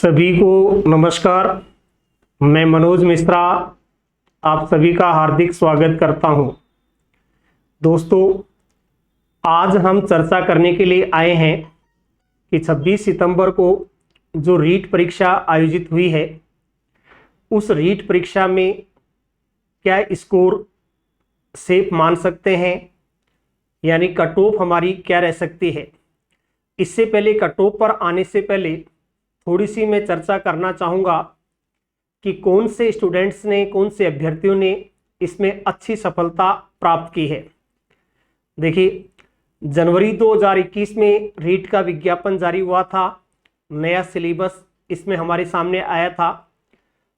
सभी को नमस्कार। मैं मनोज मिश्रा आप सभी का हार्दिक स्वागत करता हूं। दोस्तों, आज हम चर्चा करने के लिए आए हैं कि 26 सितंबर को जो रीट परीक्षा आयोजित हुई है, उस रीट परीक्षा में क्या स्कोर सेफ मान सकते हैं, यानी कट ऑफ हमारी क्या रह सकती है। इससे पहले कट ऑफ पर आने से पहले थोड़ी सी मैं चर्चा करना चाहूँगा कि कौन से स्टूडेंट्स ने, कौन से अभ्यर्थियों ने इसमें अच्छी सफलता प्राप्त की है। देखिए, जनवरी 2021 में रीट का विज्ञापन जारी हुआ था, नया सिलेबस इसमें हमारे सामने आया था।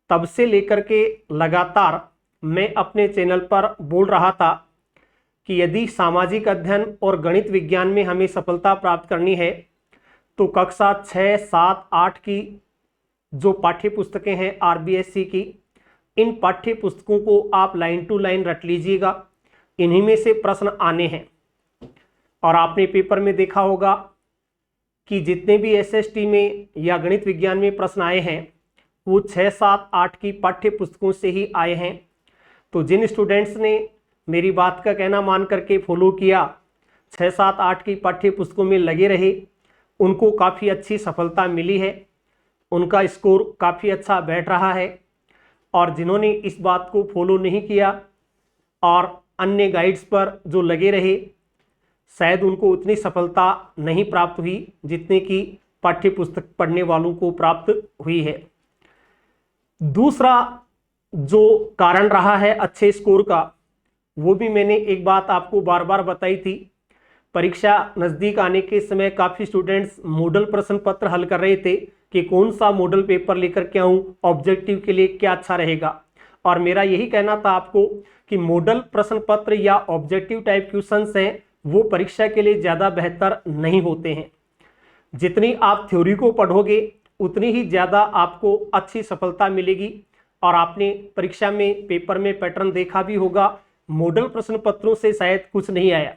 तब से लेकर के लगातार मैं अपने चैनल पर बोल रहा था कि यदि सामाजिक अध्ययन और गणित विज्ञान में हमें सफलता प्राप्त करनी है तो कक्षा 6, 7, 8 की जो पाठ्य पुस्तकें हैं आरबीएससी की, इन पाठ्य पुस्तकों को आप लाइन टू लाइन रट लीजिएगा। इन्हीं में से प्रश्न आने हैं। और आपने पेपर में देखा होगा कि जितने भी एसएसटी में या गणित विज्ञान में प्रश्न आए हैं वो 6, 7, 8 की पाठ्य पुस्तकों से ही आए हैं। तो जिन स्टूडेंट्स ने मेरी बात का कहना मान करके फॉलो किया, 6, 7, 8 की पाठ्य पुस्तकों में लगे रहे, उनको काफ़ी अच्छी सफलता मिली है, उनका स्कोर काफ़ी अच्छा बैठ रहा है। और जिन्होंने इस बात को फॉलो नहीं किया और अन्य गाइड्स पर जो लगे रहे, शायद उनको उतनी सफलता नहीं प्राप्त हुई जितने की पाठ्य पुस्तक पढ़ने वालों को प्राप्त हुई है। दूसरा जो कारण रहा है अच्छे स्कोर का, वो भी मैंने एक बात आपको बार बार बताई थी। परीक्षा नज़दीक आने के समय काफ़ी स्टूडेंट्स मॉडल प्रश्न पत्र हल कर रहे थे कि कौन सा मॉडल पेपर लेकर के आऊँ, ऑब्जेक्टिव के लिए क्या अच्छा रहेगा। और मेरा यही कहना था आपको कि मॉडल प्रश्न पत्र या ऑब्जेक्टिव टाइप क्वेश्चंस हैं वो परीक्षा के लिए ज़्यादा बेहतर नहीं होते हैं। जितनी आप थ्योरी को पढ़ोगे उतनी ही ज़्यादा आपको अच्छी सफलता मिलेगी। और आपने परीक्षा में पेपर में पैटर्न देखा भी होगा, मॉडल प्रश्न पत्रों से शायद कुछ नहीं आया।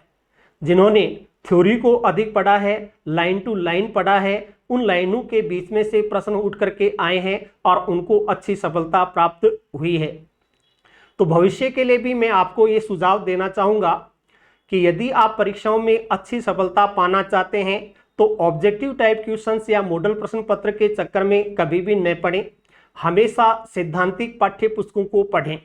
जिन्होंने थ्योरी को अधिक पढ़ा है, लाइन टू लाइन पढ़ा है, उन लाइनों के बीच में से प्रश्न उठ करके आए हैं और उनको अच्छी सफलता प्राप्त हुई है। तो भविष्य के लिए भी मैं आपको ये सुझाव देना चाहूँगा कि यदि आप परीक्षाओं में अच्छी सफलता पाना चाहते हैं तो ऑब्जेक्टिव टाइप क्वेश्चंस या मॉडल प्रश्न पत्र के चक्कर में कभी भी न पढ़ें। हमेशा सैद्धांतिक पाठ्य पुस्तकों को पढ़ें।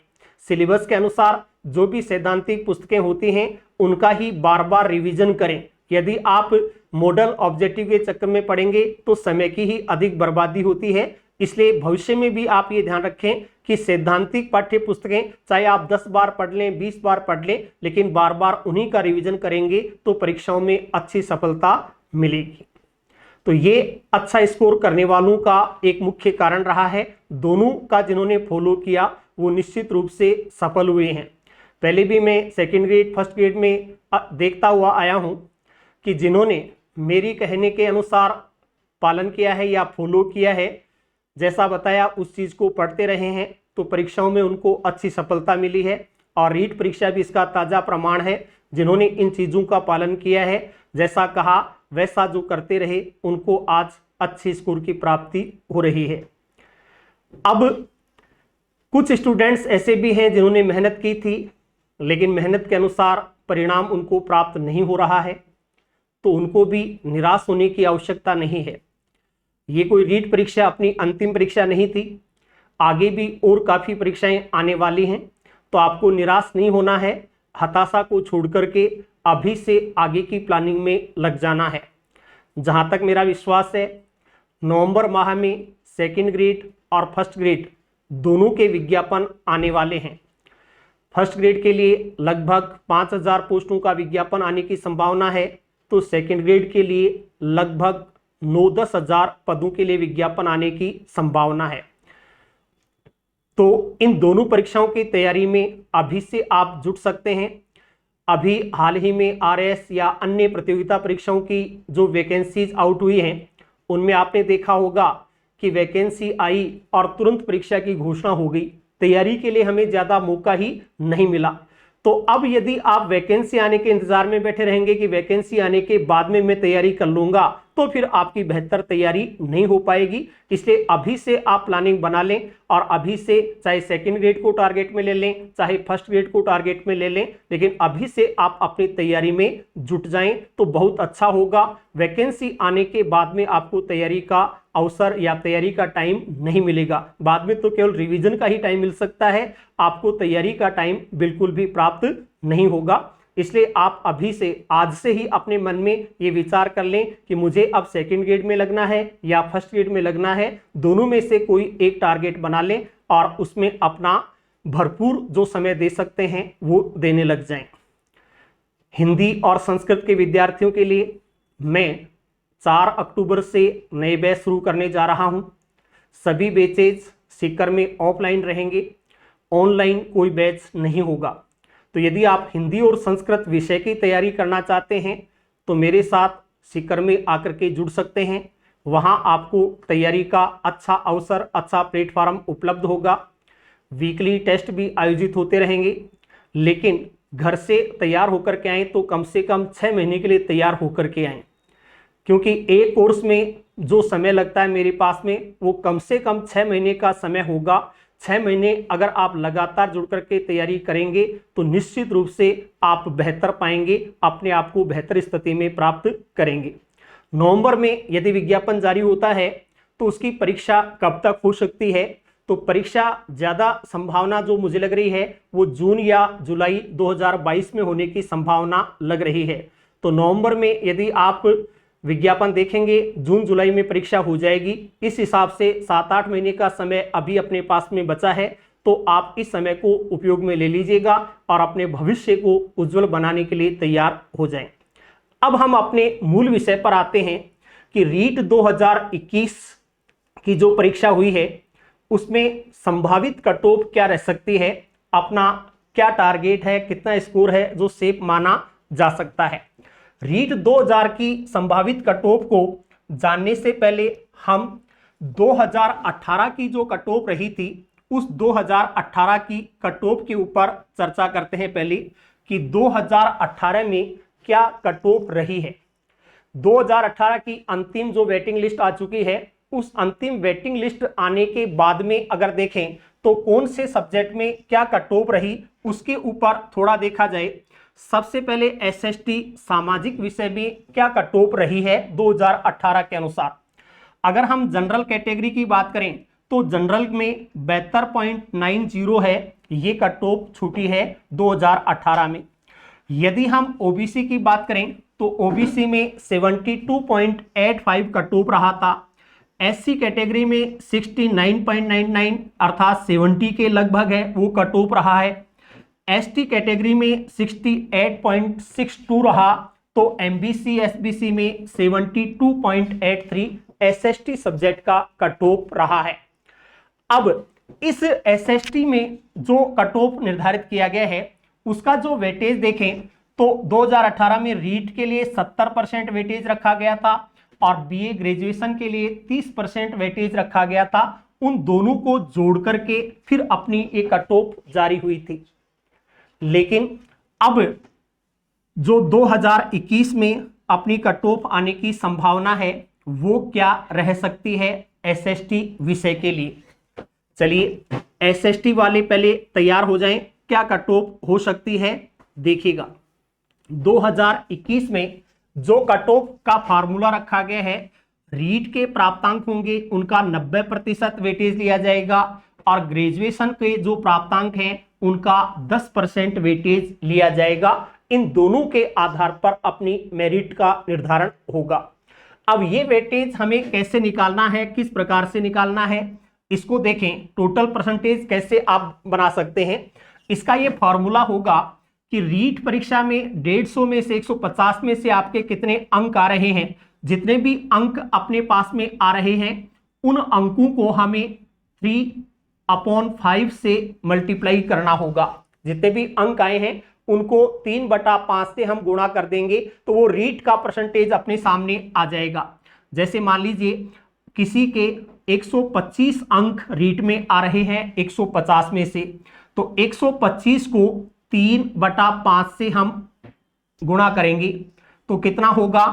सिलेबस के अनुसार जो भी सैद्धांतिक पुस्तकें होती हैं उनका ही बार बार रिवीजन करें। यदि आप मॉडल ऑब्जेक्टिव के चक्कर में पढ़ेंगे तो समय की ही अधिक बर्बादी होती है। इसलिए भविष्य में भी आप ये ध्यान रखें कि सैद्धांतिक पाठ्य पुस्तकें चाहे आप 10 बार पढ़ लें, 20 बार पढ़ लें, लेकिन बार बार उन्हीं का रिवीजन करेंगे तो परीक्षाओं में अच्छी सफलता मिलेगी। तो ये अच्छा स्कोर करने वालों का एक मुख्य कारण रहा है। दोनों का जिन्होंने फॉलो किया वो निश्चित रूप से सफल हुए हैं। पहले भी मैं सेकंड ग्रेड, फर्स्ट ग्रेड में देखता हुआ आया हूं कि जिन्होंने मेरी कहने के अनुसार पालन किया है या फॉलो किया है, जैसा बताया उस चीज़ को पढ़ते रहे हैं, तो परीक्षाओं में उनको अच्छी सफलता मिली है। और रीट परीक्षा भी इसका ताज़ा प्रमाण है। जिन्होंने इन चीज़ों का पालन किया है, जैसा कहा वैसा जो करते रहे, उनको आज अच्छी स्कोर की प्राप्ति हो रही है। अब कुछ स्टूडेंट्स ऐसे भी हैं जिन्होंने मेहनत की थी लेकिन मेहनत के अनुसार परिणाम उनको प्राप्त नहीं हो रहा है, तो उनको भी निराश होने की आवश्यकता नहीं है। ये कोई रीट परीक्षा अपनी अंतिम परीक्षा नहीं थी, आगे भी और काफ़ी परीक्षाएं आने वाली हैं। तो आपको निराश नहीं होना है, हताशा को छोड़ करके अभी से आगे की प्लानिंग में लग जाना है। जहाँ तक मेरा विश्वास है, नवंबर माह में सेकंड ग्रेड और फर्स्ट ग्रेड दोनों के विज्ञापन आने वाले हैं। फर्स्ट ग्रेड के लिए लगभग 5000 पोस्टों का विज्ञापन आने की संभावना है, तो सेकंड ग्रेड के लिए लगभग 9-10 हज़ार पदों के लिए विज्ञापन आने की संभावना है। तो इन दोनों परीक्षाओं की तैयारी में अभी से आप जुट सकते हैं। अभी हाल ही में आरएस या अन्य प्रतियोगिता परीक्षाओं की जो वैकेंसीज आउट हुई हैं, उनमें आपने देखा होगा कि वैकेंसी आई और तुरंत परीक्षा की घोषणा हो गई। तैयारी के लिए हमें ज़्यादा मौका ही नहीं मिला। तो अब यदि आप वैकेंसी आने के इंतजार में बैठे रहेंगे कि वैकेंसी आने के बाद में मैं तैयारी कर लूँगा, तो फिर आपकी बेहतर तैयारी नहीं हो पाएगी। इसलिए अभी से आप प्लानिंग बना लें और अभी से चाहे सेकंड ग्रेड को टारगेट में ले लें, चाहे फर्स्ट ग्रेड को टारगेट में ले लें, लेकिन अभी से आप अपनी तैयारी में जुट जाएं तो बहुत अच्छा होगा। वैकेंसी आने के बाद में आपको तैयारी का अवसर या तैयारी का टाइम नहीं मिलेगा। बाद में तो केवल रिवीजन का ही टाइम मिल सकता है, आपको तैयारी का टाइम बिल्कुल भी प्राप्त नहीं होगा। इसलिए आप अभी से, आज से ही अपने मन में ये विचार कर लें कि मुझे अब सेकंड ग्रेड में लगना है या फर्स्ट ग्रेड में लगना है। दोनों में से कोई एक टारगेट बना लें और उसमें अपना भरपूर जो समय दे सकते हैं वो देने लग जाएं। हिंदी और संस्कृत के विद्यार्थियों के लिए मैं 4 अक्टूबर से नए बैच शुरू करने जा रहा हूं। सभी बैचेज सीकर में ऑफलाइन रहेंगे, ऑनलाइन कोई बैच नहीं होगा। तो यदि आप हिंदी और संस्कृत विषय की तैयारी करना चाहते हैं तो मेरे साथ सीकर में आकर के जुड़ सकते हैं। वहां आपको तैयारी का अच्छा अवसर, अच्छा प्लेटफॉर्म उपलब्ध होगा। वीकली टेस्ट भी आयोजित होते रहेंगे, लेकिन घर से तैयार होकर के आएँ तो कम से कम 6 महीने के लिए तैयार होकर के आएँ, क्योंकि एक कोर्स में जो समय लगता है मेरे पास में वो कम से कम 6 महीने का समय होगा। 6 महीने अगर आप लगातार जुड़ करके तैयारी करेंगे तो निश्चित रूप से आप बेहतर पाएंगे, अपने आप को बेहतर स्थिति में प्राप्त करेंगे। नवंबर में यदि विज्ञापन जारी होता है तो उसकी परीक्षा कब तक हो सकती है? तो परीक्षा ज़्यादा संभावना जो मुझे लग रही है वो जून या जुलाई 2022 में होने की संभावना लग रही है। तो नवंबर में यदि आप विज्ञापन देखेंगे, जून जुलाई में परीक्षा हो जाएगी। इस हिसाब से 7-8 महीने का समय अभी अपने पास में बचा है, तो आप इस समय को उपयोग में ले लीजिएगा और अपने भविष्य को उज्जवल बनाने के लिए तैयार हो जाएं। अब हम अपने मूल विषय पर आते हैं कि रीट 2021 की जो परीक्षा हुई है उसमें संभावित कट ऑफ क्या रह सकती है, अपना क्या टारगेट है, कितना स्कोर है जो सेफ माना जा सकता है। रीट 2000 की संभावित कट ऑफ को जानने से पहले हम 2018 की जो कट ऑफ रही थी उस 2018 की कट ऑफ के ऊपर चर्चा करते हैं पहले कि 2018 में क्या कट ऑफ रही है। 2018 की अंतिम जो वेटिंग लिस्ट आ चुकी है, उस अंतिम वेटिंग लिस्ट आने के बाद में अगर देखें तो कौन से सब्जेक्ट में क्या कट ऑफ रही उसके ऊपर थोड़ा देखा जाए। सबसे पहले एसएसटी सामाजिक विषय में क्या कट ऑफ रही है 2018 के अनुसार। अगर हम जनरल कैटेगरी की बात करें तो जनरल में 72.90 है, ये कट ऑफ छूटी है 2018 में। यदि हम ओबीसी की बात करें तो ओबीसी में 72.85 कट ऑफ रहा था। एससी कैटेगरी में 69.99 अर्थात 70 के लगभग है, वो कट ऑफ रहा है। एसटी कैटेगरी में 68.62 रहा, तो एमबीसी एसबीसी में 72.83 एसएसटी सब्जेक्ट का कट ऑफ रहा है। अब इस एसएसटी में जो कट ऑफ निर्धारित किया गया है उसका जो वेटेज देखें तो 2018 में रीट के लिए 70% वेटेज रखा गया था और बीए ग्रेजुएशन के लिए 30% वेटेज रखा गया था। उन दोनों को जोड़ करके फिर अपनी एक कट ऑफ जारी हुई थी। लेकिन अब जो 2021 में अपनी कट ऑफ आने की संभावना है वो क्या रह सकती है एसएसटी विषय के लिए। चलिए एसएसटी वाले पहले तैयार हो जाएं, क्या कट ऑफ हो सकती है देखिएगा। 2021 में जो कट ऑफ का फार्मूला रखा गया है, रीट के प्राप्तांक होंगे उनका 90% वेटेज लिया जाएगा और ग्रेजुएशन के जो प्राप्तांक हैं उनका 10% वेटेज लिया जाएगा। इन दोनों के आधार पर अपनी मेरिट का निर्धारण होगा। अब ये वेटेज हमें कैसे निकालना है, किस प्रकार से निकालना है, इसको देखें। टोटल परसेंटेज कैसे आप बना सकते हैं, इसका ये फॉर्मूला होगा कि रीट परीक्षा में 150 में से 150 में से आपके कितने अंक आ रहे हैं। जितने भी अंक अपने पास में आ रहे हैं उन अंकों को हमें 3/5 से मल्टीप्लाई करना होगा। जितने भी अंक आए हैं उनको 3/5 से हम गुणा कर देंगे तो वो रीट का परसेंटेज अपने सामने आ जाएगा। जैसे मान लीजिए किसी के 125 अंक रीट में आ रहे हैं 150 में से, तो 125 को 3/5 से हम गुणा करेंगे तो कितना होगा।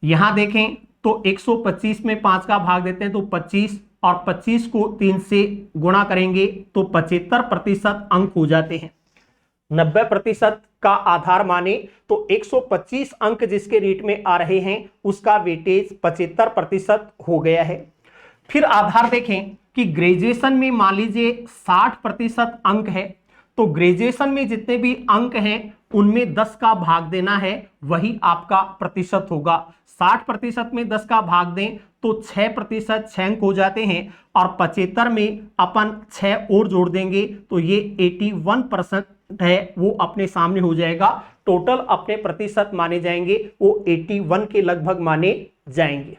यहां देखें तो 125 में 5 का भाग देते हैं तो 25, और 25 को 3 से गुणा करेंगे तो 75% अंक हो जाते हैं। 90% का आधार माने तो 125 अंक जिसके रीट में आ रहे हैं उसका वेटेज 75% हो गया है। फिर आधार देखें कि ग्रेजुएशन में मान लीजिए 60% अंक है, तो ग्रेजुएशन में जितने भी अंक हैं उनमें 10 का भाग देना है, वही आपका प्रतिशत होगा। 60% में 10 का भाग दें तो 6% 6 अंक हो जाते हैं, और 75 में अपन 6 और जोड़ देंगे तो ये 81% है, वो अपने सामने हो जाएगा। टोटल अपने प्रतिशत माने जाएंगे वो 81 के लगभग माने जाएंगे।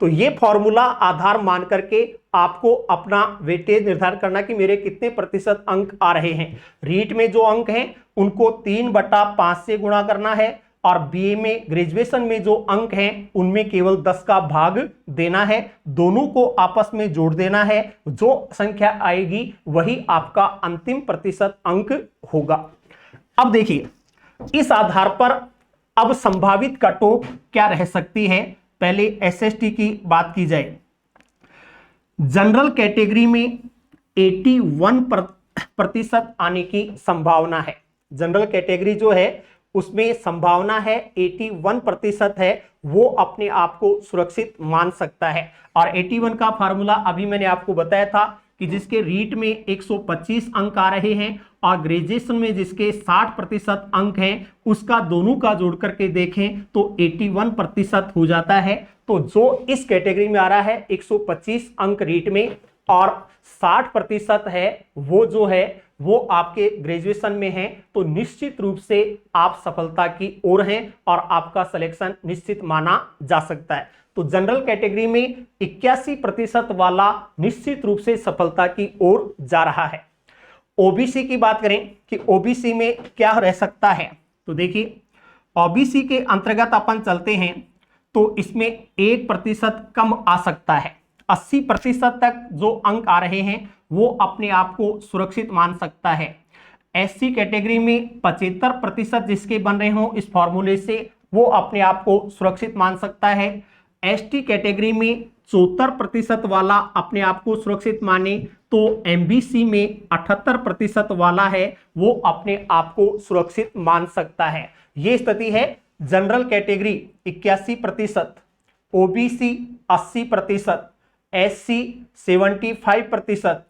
तो ये फॉर्मूला आधार मान करके आपको अपना वेटेज निर्धारित करना कि मेरे कितने प्रतिशत अंक आ रहे हैं। रीट में जो अंक हैं उनको 3/5 से गुणा करना है, और बीए में ग्रेजुएशन में जो अंक हैं उनमें केवल 10 का भाग देना है। दोनों को आपस में जोड़ देना है, जो संख्या आएगी वही आपका अंतिम प्रतिशत अंक होगा। अब देखिए इस आधार पर अब संभावित कट ऑफ क्या रह सकती है। पहले एसएसटी की बात की जाए। जनरल कैटेगरी में 81% आने की संभावना है। जनरल कैटेगरी जो है उसमें संभावना है 81% है, वो अपने आप को सुरक्षित मान सकता है। और 81 का फार्मूला अभी मैंने आपको बताया था कि जिसके रीट में 125 अंक आ रहे हैं और ग्रेजुएशन में जिसके 60% अंक हैं उसका दोनों का जोड़ करके देखें तो 81% हो जाता है। तो जो इस कैटेगरी में आ रहा है 125 अंक रीट में और 60% है, वो जो है वो आपके ग्रेजुएशन में है, तो निश्चित रूप से आप सफलता की ओर हैं और आपका सिलेक्शन निश्चित माना जा सकता है। तो जनरल कैटेगरी में 81% वाला निश्चित रूप से सफलता की ओर जा रहा है। ओबीसी की बात करें कि ओबीसी में क्या रह सकता है, तो देखिए ओबीसी के अंतर्गत अपन चलते हैं तो इसमें 1% कम आ सकता है। 80% तक जो अंक आ रहे हैं वो अपने आप को सुरक्षित मान सकता है। एससी कैटेगरी में 75% जिसके बन रहे हों इस फॉर्मूले से वो अपने आप को सुरक्षित मान सकता है। एसटी कैटेगरी में 74% वाला अपने आप को सुरक्षित माने, तो एमबीसी में 78% वाला है वो अपने आप को सुरक्षित मान सकता है। ये स्थिति है general category 81%, OBC 80%, SC 75%,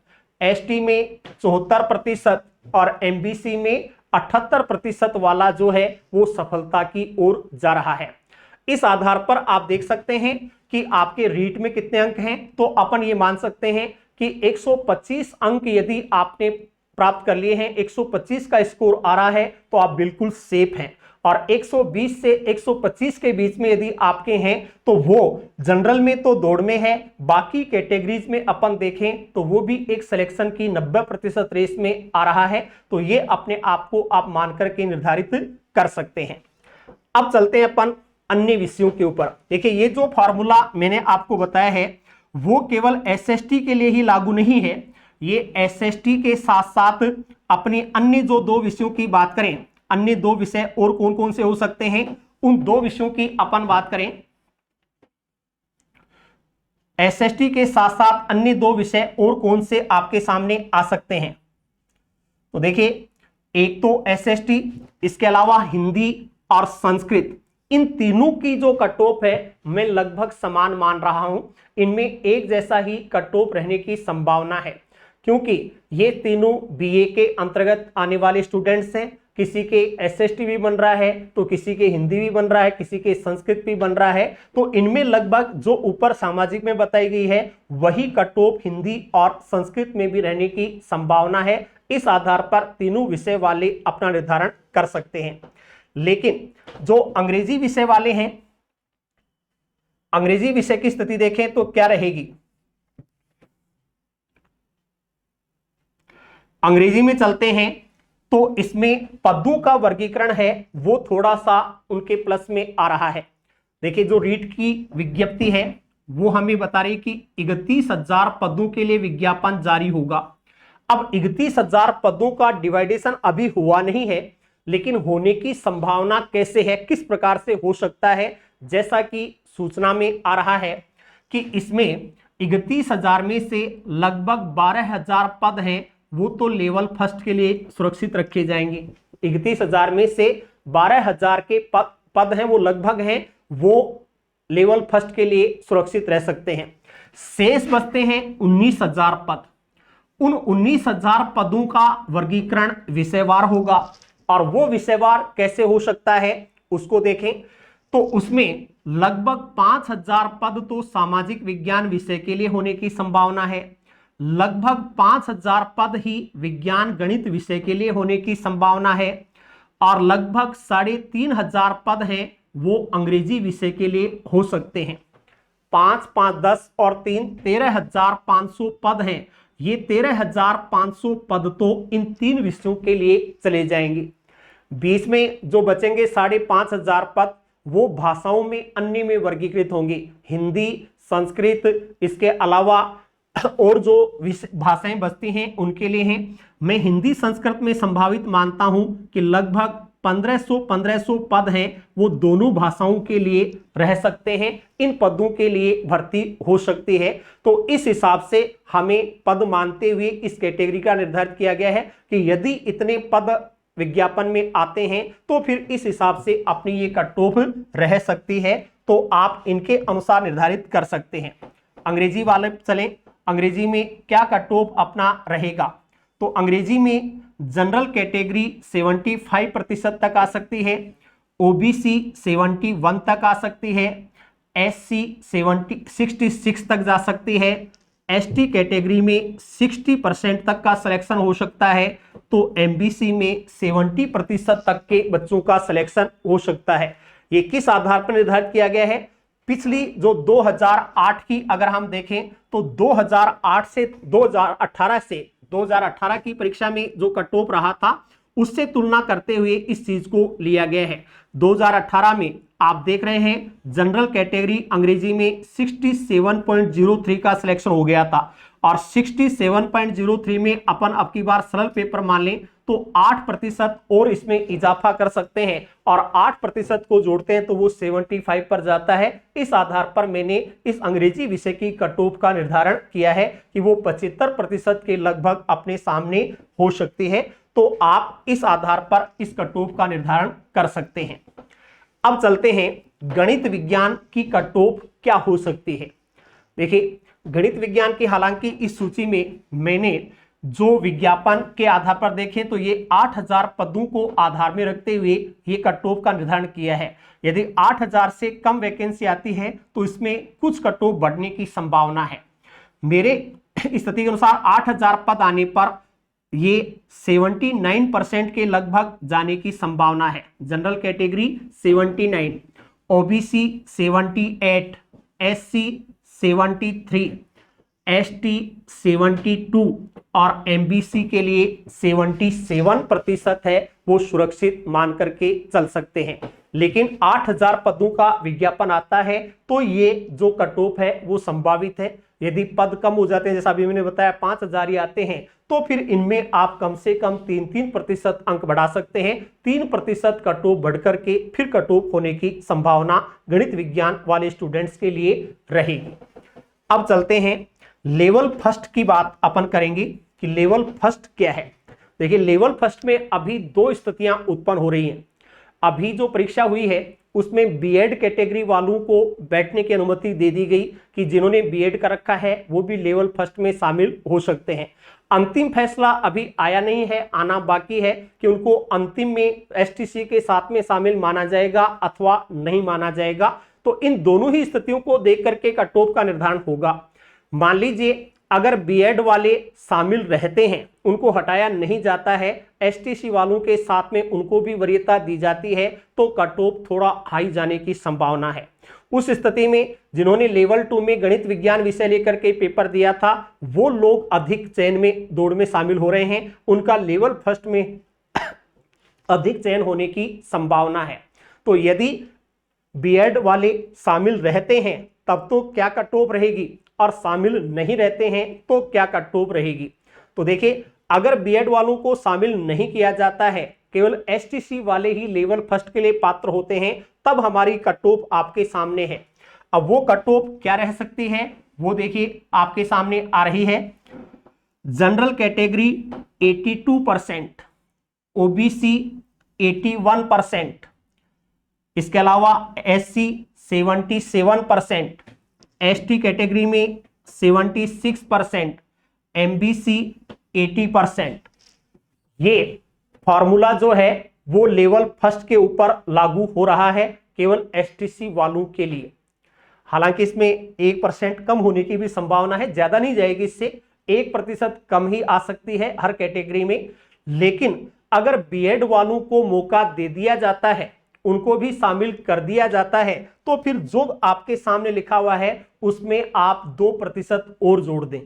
ST में 74% और एमबीसी में 78% वाला जो है वो सफलता की ओर जा रहा है। इस आधार पर आप देख सकते हैं कि आपके रीट में कितने अंक हैं, तो अपन ये मान सकते हैं कि 125 अंक यदि आपने प्राप्त कर लिए हैं, 125 का स्कोर आ रहा है तो आप बिल्कुल सेफ हैं। और 120 से 125 के बीच में यदि आपके हैं तो वो जनरल में तो दौड़ में है, बाकी कैटेगरीज में अपन देखें तो वो भी एक सिलेक्शन की 90% रेस में आ रहा है। तो ये अपने आप को आप मान करके निर्धारित कर सकते हैं। अब चलते हैं अपन अन्य विषयों के ऊपर। देखिए ये जो फॉर्मूला मैंने आपको बताया है वो केवल एसएसटी के लिए ही लागू नहीं है, ये एसएसटी के साथ साथ अपने अन्य जो 2 विषयों की बात करें, अन्य 2 विषय और कौन कौन से हो सकते हैं उन 2 विषयों की अपन बात करें। एसएसटी के साथ साथ अन्य 2 विषय और कौन से आपके सामने आ सकते हैं, तो देखिए एक तो एसएसटी, इसके अलावा हिंदी और संस्कृत, इन तीनों की जो कट ऑफ है मैं लगभग समान मान रहा हूं। इनमें एक जैसा ही कट ऑफ रहने की संभावना है, क्योंकि ये तीनों बीए के अंतर्गत आने वाले स्टूडेंट्स हैं। किसी के एसएसटी भी बन रहा है तो किसी के हिंदी भी बन रहा है, किसी के संस्कृत भी बन रहा है। तो इनमें लगभग जो ऊपर सामाजिक में बताई गई है वही कट ऑफ हिंदी और संस्कृत में भी रहने की संभावना है। इस आधार पर तीनों विषय वाले अपना निर्धारण कर सकते हैं। लेकिन जो अंग्रेजी विषय वाले हैं, अंग्रेजी विषय की स्थिति देखें तो क्या रहेगी। अंग्रेजी में चलते हैं तो इसमें पदों का वर्गीकरण है वो थोड़ा सा उनके प्लस में आ रहा है। देखिए जो रीट की विज्ञप्ति है वो हमें बता रही कि 31,000 पदों के लिए विज्ञापन जारी होगा। अब 31,000 पदों का डिवाइडेशन अभी हुआ नहीं है, लेकिन होने की संभावना कैसे है, किस प्रकार से हो सकता है, जैसा कि सूचना में आ रहा है कि इसमें 31,000 में से लगभग 12,000 पद हैं वो तो लेवल फर्स्ट के लिए सुरक्षित रखे जाएंगे। 31,000 में से 12,000 के पद हैं वो लगभग हैं वो लेवल फर्स्ट के लिए सुरक्षित रह सकते हैं। शेष बचते हैं 19,000 पद। उन 19,000 पदों का वर्गीकरण विषयवार होगा और वो विषयवार कैसे हो सकता है उसको देखें तो उसमें लगभग 5,000 पद तो सामाजिक विज्ञान विषय के लिए होने की संभावना है, लगभग 5,000 पद ही विज्ञान गणित विषय के लिए होने की संभावना है और लगभग 3,500 पद हैं वो अंग्रेजी विषय के लिए हो सकते हैं। 5, 5, 10 और 3 13,500 पद हैं। ये 13,500 पद तो इन 3 विषयों के लिए चले जाएंगे। बीच में जो बचेंगे 5,500 पद वो भाषाओं में अन्य में वर्गीकृत होंगे, हिंदी, संस्कृत, इसके अलावा और जो भाषाएं बचती हैं उनके लिए हैं। मैं हिंदी संस्कृत में संभावित मानता हूं कि लगभग 1500 पद हैं वो दोनों भाषाओं के लिए रह सकते हैं, इन पदों के लिए भर्ती हो सकती है। तो इस हिसाब से हमें पद मानते हुए इस कैटेगरी का निर्धारित किया गया है कि यदि इतने पद विज्ञापन में आते हैं तो फिर इस हिसाब से अपनी ये कट ऑफ रह सकती है, तो आप इनके अनुसार निर्धारित कर सकते हैं। अंग्रेजी वाले चलें, अंग्रेजी में क्या कट ऑफ अपना रहेगा तो अंग्रेजी में जनरल कैटेगरी 75% तक आ सकती है, ओबीसी 71 तक आ सकती है, एससी 66 तक जा सकती है, एसटी कैटेगरी में 60% तक का सिलेक्शन हो सकता है, तो एमबीसी में 70% तक के बच्चों का सिलेक्शन हो सकता है। ये किस आधार पर निर्धारित किया गया है? पिछली जो 2008 की अगर हम देखें तो 2008 से 2018 की परीक्षा में जो कट ऑफ रहा था उससे तुलना करते हुए इस चीज को लिया गया है। 2018 में आप देख रहे हैं जनरल कैटेगरी अंग्रेजी में 67.03 का सिलेक्शन हो गया था और 67.03 में अपन अब की बार सरल पेपर मान लें तो 8% और इसमें इजाफा कर सकते हैं और 8% को जोड़ते हैं तो वो 75 पर जाता है। इस आधार पर मैंने इस अंग्रेजी विषय की कट ऑफ का निर्धारण किया है कि वो 75% के लगभग अपने सामने हो सकती है, तो आप इस आधार पर इस कट ऑफ का निर्धारण कर सकते हैं। अब चलते हैं गणित विज्ञान की कट ऑफ क्या हो सकती है। देखिए गणित विज्ञान की हालांकि इस सूची में मैंने जो विज्ञापन के आधार पर देखें तो ये 8,000 पदों को आधार में रखते हुए ये कट ऑफ का निर्धारण किया है। यदि 8,000 से कम वैकेंसी आती है तो इसमें कुछ कट ऑफ बढ़ने की संभावना है। मेरे स्थिति के अनुसार 8,000 पद आने पर ये 79% के लगभग जाने की संभावना है। General category 79, OBC 78, SC 73, ST 72 और एमबीसी के लिए 77% है वो सुरक्षित मान करके चल सकते हैं। लेकिन 8,000 पदों का विज्ञापन आता है तो ये जो कट ऑफ है वो संभावित है। यदि पद कम हो जाते हैं जैसा अभी मैंने बताया 5,000 ही आते हैं तो फिर इनमें आप कम से कम 3% अंक बढ़ा सकते हैं। 3% कट ऑफ बढ़ करके फिर कट ऑफ होने की संभावना गणित विज्ञान वाले स्टूडेंट्स के लिए रहेगी। अब चलते हैं लेवल फर्स्ट की बात अपन करेंगे कि लेवल फर्स्ट क्या है। देखिए लेवल फर्स्ट में अभी 2 स्थितियां उत्पन्न हो रही हैं। अभी जो परीक्षा हुई है उसमें बीएड कैटेगरी वालों को बैठने की अनुमति दे दी गई कि जिन्होंने बीएड कर रखा है वो भी लेवल फर्स्ट में शामिल हो सकते हैं। अंतिम फैसला अभी आया नहीं है, आना बाकी है कि उनको अंतिम में एसटीसी के साथ में शामिल माना जाएगा अथवा नहीं माना जाएगा। तो इन दोनों ही स्थितियों को देख करके कट ऑफ का निर्धारण होगा। मान लीजिए अगर बीएड वाले शामिल रहते हैं, उनको हटाया नहीं जाता है, एसटीसी वालों के साथ में उनको भी वरीयता दी जाती है, तो कट ऑफ थोड़ा हाई जाने की संभावना है। उस स्थिति में जिन्होंने लेवल 2 में गणित विज्ञान विषय लेकर के पेपर दिया था वो लोग अधिक चयन में दौड़ में शामिल हो रहे हैं, उनका लेवल फर्स्ट में अधिक चयन होने की संभावना है। तो यदि बीएड वाले शामिल रहते हैं तब तो क्या कट ऑफ रहेगी और शामिल नहीं रहते हैं तो क्या कट ऑफ रहेगी। तो देखिए अगर बीएड वालों को शामिल नहीं किया जाता है केवल एसटीसी वाले ही लेवल फर्स्ट के लिए पात्र होते हैं, तब हमारी कट ऑफ आपके सामने है। अब वो कट ऑफ क्या रह सकती है, वो देखिए आपके सामने आ रही है। जनरल कैटेगरी 82%, ओबीसी 81%, इसके अलावा एससी 77%, एसटी कैटेगरी में 76%, एमबीसी 80%। ये फॉर्मूला जो है वो लेवल फर्स्ट के ऊपर लागू हो रहा है केवल एसटीसी वालों के लिए। हालांकि इसमें 1% कम होने की भी संभावना है, ज्यादा नहीं जाएगी, इससे 1% कम ही आ सकती है हर कैटेगरी में। लेकिन अगर बीएड वालों को मौका दे दिया जाता है, उनको भी शामिल कर दिया जाता है, तो फिर जो आपके सामने लिखा हुआ है उसमें आप 2% और जोड़ दें।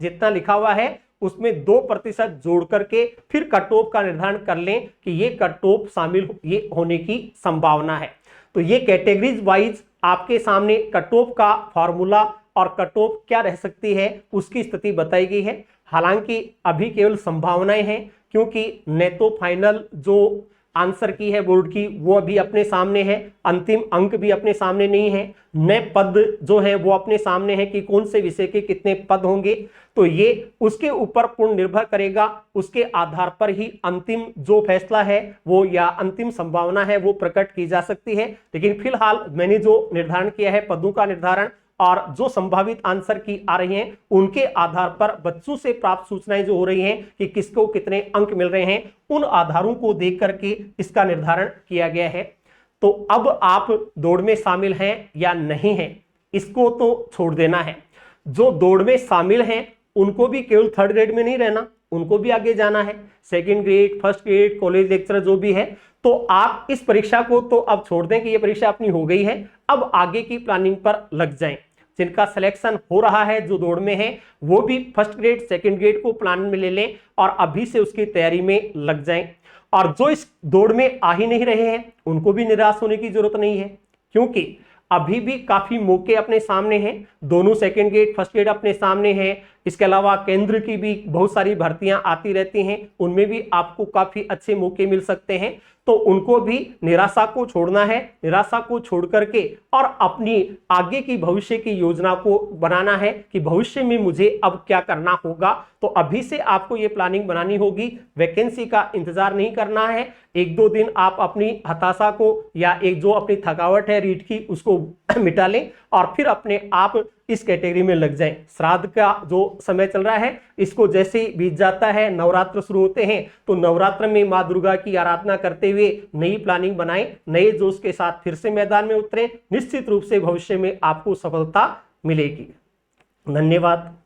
जितना लिखा हुआ है उसमें 2% जोड़ करके फिर कट ऑफ का निर्धारण कर लें कि ये कट ऑफ शामिल ये होने की संभावना है। तो ये कैटेगरीज वाइज आपके सामने कट ऑफ का फॉर्मूला और कट ऑफ क्या रह सकती है उसकी स्थिति बताई गई है। हालांकि अभी केवल संभावनाएं हैं, क्योंकि न तो फाइनल जो आंसर की है बोर्ड की वो अभी अपने सामने है, अंतिम अंक भी अपने सामने नहीं है, न पद जो है वो अपने सामने है कि कौन से विषय के कितने पद होंगे। तो ये उसके ऊपर पूर्ण निर्भर करेगा, उसके आधार पर ही अंतिम जो फैसला है वो या अंतिम संभावना है वो प्रकट की जा सकती है। लेकिन फिलहाल मैंने जो निर्धारण किया है पदों का निर्धारण और जो संभावित आंसर की आ रही हैं उनके आधार पर बच्चों से प्राप्त सूचनाएं जो हो रही हैं कि किसको कितने अंक मिल रहे हैं, उन आधारों को देख करके इसका निर्धारण किया गया है। तो अब आप दौड़ में शामिल हैं या नहीं हैं इसको तो छोड़ देना है। जो दौड़ में शामिल हैं उनको भी केवल थर्ड ग्रेड में नहीं रहना, उनको भी आगे जाना है, second grade, first grade, college lecturer जो भी है। तो आप इस परीक्षा को तो अब छोड़ दें कि ये परीक्षा अपनी हो गई है, अब आगे की प्लानिंग पर लग जाएं। जिनका सिलेक्शन हो रहा है जो दौड़ में है वो भी फर्स्ट ग्रेड सेकेंड ग्रेड को प्लान में ले लें और अभी से उसकी तैयारी में लग जाएं। और जो इस दौड़ में आ ही नहीं रहे हैं उनको भी निराश होने की जरूरत नहीं है, क्योंकि अभी भी काफी मौके अपने सामने हैं। दोनों सेकेंड ग्रेड फर्स्ट ग्रेड अपने सामने है, इसके अलावा केंद्र की भी बहुत सारी भर्तियां आती रहती हैं, उनमें भी आपको काफी अच्छे मौके मिल सकते हैं। तो उनको भी निराशा को छोड़ना है, निराशा को छोड़ करके और अपनी आगे की भविष्य की योजना को बनाना है कि भविष्य में मुझे अब क्या करना होगा। तो अभी से आपको ये प्लानिंग बनानी होगी, वैकेंसी का इंतजार नहीं करना है। एक दो दिन आप अपनी हताशा को या एक जो अपनी थकावट है रीढ़ की उसको मिटा लें और फिर अपने आप इस कैटेगरी में लग जाएं। श्राद्ध का जो समय चल रहा है इसको जैसे ही बीत जाता है, नवरात्र शुरू होते हैं, तो नवरात्र में माँ दुर्गा की आराधना करते हुए नई प्लानिंग बनाएं, नए जोश के साथ फिर से मैदान में उतरें। निश्चित रूप से भविष्य में आपको सफलता मिलेगी। धन्यवाद।